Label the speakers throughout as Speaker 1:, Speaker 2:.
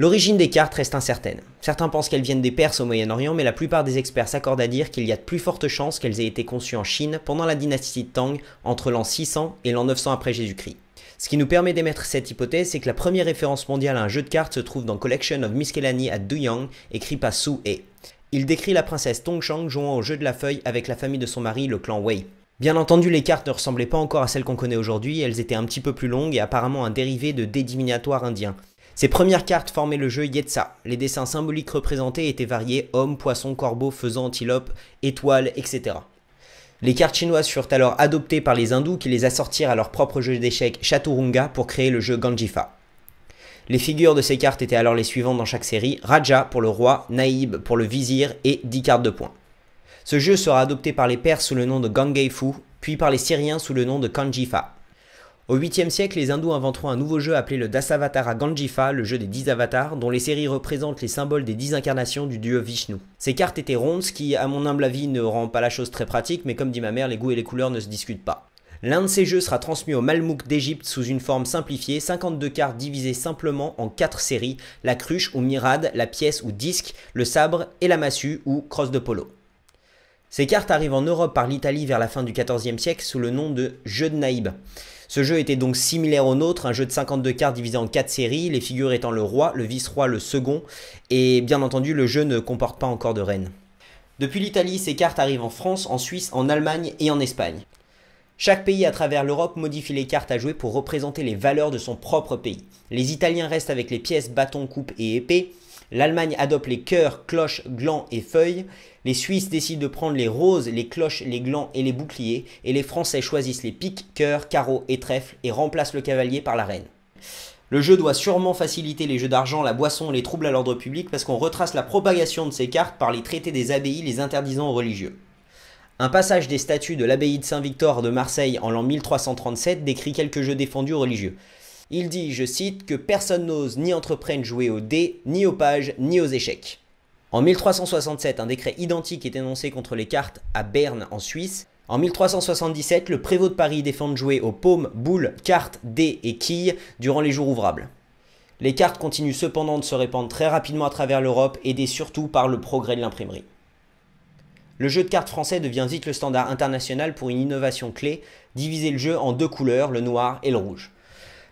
Speaker 1: L'origine des cartes reste incertaine. Certains pensent qu'elles viennent des Perses au Moyen-Orient, mais la plupart des experts s'accordent à dire qu'il y a de plus fortes chances qu'elles aient été conçues en Chine pendant la dynastie Tang entre l'an 600 et l'an 900 après Jésus-Christ. Ce qui nous permet d'émettre cette hypothèse, c'est que la première référence mondiale à un jeu de cartes se trouve dans Collection of Miscellany at Duyang, écrit par Su He. Il décrit la princesse Tongshang jouant au jeu de la feuille avec la famille de son mari, le clan Wei. Bien entendu, les cartes ne ressemblaient pas encore à celles qu'on connaît aujourd'hui, elles étaient un petit peu plus longues et apparemment un dérivé de dés divinatoires indiens. Ces premières cartes formaient le jeu Yetsa. Les dessins symboliques représentés étaient variés: homme, poisson, corbeau, faisan, antilope, étoile, etc. Les cartes chinoises furent alors adoptées par les hindous qui les assortirent à leur propre jeu d'échecs Chaturanga pour créer le jeu Ganjifa. Les figures de ces cartes étaient alors les suivantes dans chaque série: Raja pour le roi, Naïb pour le vizir et 10 cartes de poing. Ce jeu sera adopté par les Perses sous le nom de Gangeifu, puis par les Syriens sous le nom de Kanjifa. Au 8e siècle, les hindous inventeront un nouveau jeu appelé le Dasavatara Ganjifa, le jeu des 10 avatars, dont les séries représentent les symboles des 10 incarnations du dieu Vishnu. Ces cartes étaient rondes, ce qui, à mon humble avis, ne rend pas la chose très pratique, mais comme dit ma mère, les goûts et les couleurs ne se discutent pas. L'un de ces jeux sera transmis au Mamelouk d'Égypte sous une forme simplifiée, 52 cartes divisées simplement en 4 séries, la cruche ou mirade, la pièce ou disque, le sabre et la massue ou crosse de polo. Ces cartes arrivent en Europe par l'Italie vers la fin du XIVe siècle sous le nom de jeu de Naïb. Ce jeu était donc similaire au nôtre, un jeu de 52 cartes divisé en 4 séries, les figures étant le roi, le vice-roi, le second, et bien entendu le jeu ne comporte pas encore de reine. Depuis l'Italie, ces cartes arrivent en France, en Suisse, en Allemagne et en Espagne. Chaque pays à travers l'Europe modifie les cartes à jouer pour représenter les valeurs de son propre pays. Les Italiens restent avec les pièces, bâtons, coupes et épées. L'Allemagne adopte les cœurs, cloches, glands et feuilles. Les Suisses décident de prendre les roses, les cloches, les glands et les boucliers. Et les Français choisissent les piques, cœurs, carreaux et trèfles et remplacent le cavalier par la reine. Le jeu doit sûrement faciliter les jeux d'argent, la boisson et les troubles à l'ordre public parce qu'on retrace la propagation de ces cartes par les traités des abbayes les interdisant aux religieux. Un passage des statuts de l'abbaye de Saint-Victor de Marseille en l'an 1337 décrit quelques jeux défendus aux religieux. Il dit, je cite, que personne n'ose ni entreprenne jouer aux dés, ni aux pages, ni aux échecs. En 1367, un décret identique est énoncé contre les cartes à Berne en Suisse. En 1377, le prévôt de Paris défend de jouer aux paumes, boules, cartes, dés et quilles durant les jours ouvrables. Les cartes continuent cependant de se répandre très rapidement à travers l'Europe, aidées surtout par le progrès de l'imprimerie. Le jeu de cartes français devient vite le standard international pour une innovation clé, diviser le jeu en 2 couleurs, le noir et le rouge.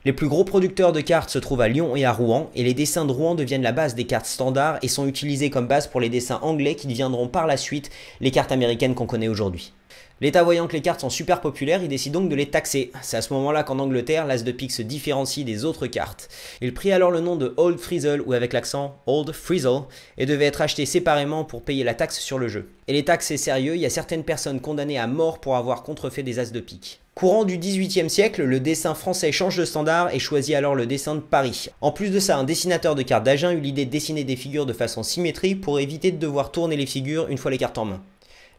Speaker 1: Les plus gros producteurs de cartes se trouvent à Lyon et à Rouen, et les dessins de Rouen deviennent la base des cartes standards et sont utilisés comme base pour les dessins anglais qui deviendront par la suite les cartes américaines qu'on connaît aujourd'hui. L'État voyant que les cartes sont super populaires, il décide donc de les taxer. C'est à ce moment-là qu'en Angleterre, l'as de pique se différencie des autres cartes. Il prit alors le nom de Old Frizzle, ou avec l'accent Old Frizzle, et devait être acheté séparément pour payer la taxe sur le jeu. Et les taxes c'est sérieux, il y a certaines personnes condamnées à mort pour avoir contrefait des as de pique. Courant du XVIIIe siècle, le dessin français change de standard et choisit alors le dessin de Paris. En plus de ça, un dessinateur de cartes d'Agen eut l'idée de dessiner des figures de façon symétrique pour éviter de devoir tourner les figures une fois les cartes en main.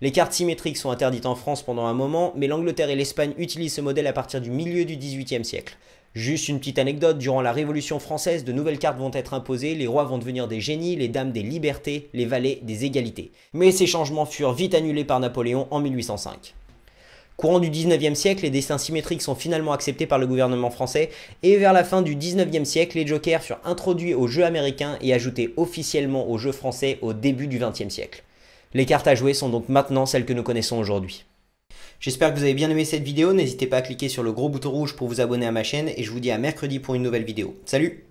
Speaker 1: Les cartes symétriques sont interdites en France pendant un moment, mais l'Angleterre et l'Espagne utilisent ce modèle à partir du milieu du XVIIIe siècle. Juste une petite anecdote, durant la Révolution française, de nouvelles cartes vont être imposées, les rois vont devenir des génies, les dames des libertés, les valets des égalités. Mais ces changements furent vite annulés par Napoléon en 1805. Courant du 19e siècle, les dessins symétriques sont finalement acceptés par le gouvernement français, et vers la fin du 19e siècle, les jokers furent introduits aux jeux américains et ajoutés officiellement aux jeux français au début du 20e siècle. Les cartes à jouer sont donc maintenant celles que nous connaissons aujourd'hui. J'espère que vous avez bien aimé cette vidéo, n'hésitez pas à cliquer sur le gros bouton rouge pour vous abonner à ma chaîne et je vous dis à mercredi pour une nouvelle vidéo. Salut!